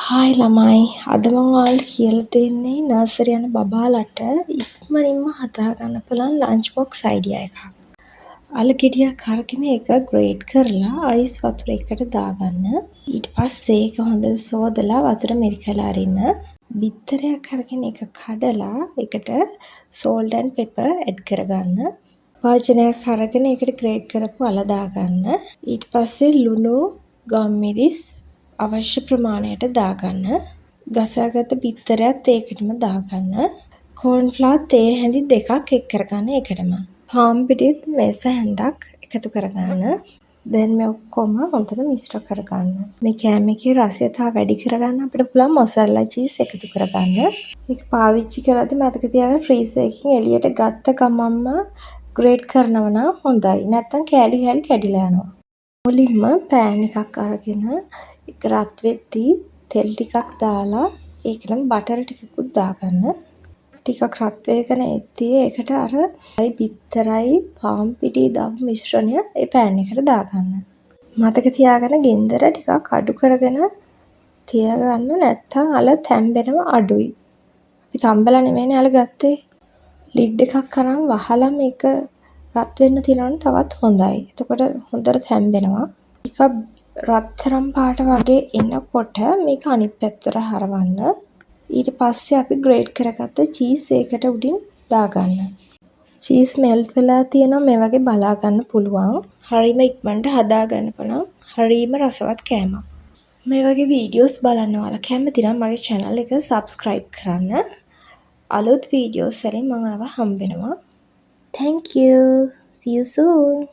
Hi ළමයි අද මම ඔයාලට කියලා දෙන්නේ නර්සරි යන බබාලට ඉක්මනින්ම හදාගන්න පුළුවන් ලන්ච් බොක්ස් අයිඩියා එකක්. අල ගෙඩියක් අරගෙන ඒක ග්‍රේට් කරලා අයිස් වතුර එකට දාගන්න. ඊට පස්සේ ඒක හොඳට සෝදලා වතුර මිරිකලා අරින්න. බිත්තරයක් අරගෙන ඒක කඩලා ඒකට salt and pepper ඇඩ් කරගන්න. වාජනයක් අරගෙන ඒකට ග්‍රේට් කරපු අල දාගන්න. ඊට පස්සේ ලුණු, ගම්මිරිස් අවශ්‍ය ප්‍රමාණයට දාගන්න. ගසාගත්ත බිත්තරයත් ඒකටම දාගන්න. කෝර්න්ෆ්ලවර් තේ හැඳි 2ක් එක් කරගන්න ඒකටම. පාන් පිටිත් මෙස හැන්දක් එකතු කරගන්න. දැන් මේ ඔක්කොම හොඳට මිශ්‍ර කරගන්න. මේ කෑම එකේ රසය තව වැඩි කරගන්න අපිට පුළුවන් මොසරෙල්ලා චීස් එකතු කරගන්න. ඒක පාවිච්චි කරද්දී මතක තියාගන්න ෆ්‍රීසර් එකකින් එළියට ගත්ත ගමන්ම ග්‍රේට් කරනවා නම් හොඳයි. නැත්තම් කෑලි කෑලි කැඩිලා යනවා. මුලින්ම පෑන් එකක් අරගෙන ඒක රත් වෙද්දී තෙල් ටිකක් දාලා ඒකටම බටර් ටිකකුත් දාගන්න. ටිකක් රත් වෙගෙන එද්දී ඒකට අර බිත්තරයි පාන් පිටි දාපු මිශ්‍රණය ඒ පෑන් එකට දාගන්න. මතක තියාගන්න ගින්දර ටිකක් අඩු කරගෙන තියාගන්න නැත්තම් අල තැම්බෙනවා අඩුයි. අපි තම්බලා නෙමෙයිනේ අල ගත්තේ. ලිඩ් එකක් අරන් වහලා මේක රත් වෙන්න තියනවනේ තවත් හොඳයි. එතකොට හොඳට තැම්බෙනවා. ටිකක් රත්තරන් පාට වගේ එනකොට මේක අනිත් පැත්තට හරවන්න. ඊට පස්සේ අපි ග්‍රේට් කරගත්ත චීස් ඒකට උඩින් දාගන්න. චීස් මෙල්ට් වෙලා තියෙනවා මේ වගේ බලා ගන්න පුළුවන්. හරිම ඉක්මනට හදාගන්න පුළුවන්. හරිම රසවත් කෑමක්. මේ වගේ වීඩියෝස් බලන්න ඔයාලා කැමති නම් මගේ channel එක subscribe කරන්න. අලුත් වීඩියෝස් වලින් මම ආව හම්බ වෙනවා. Thank you. See you soon.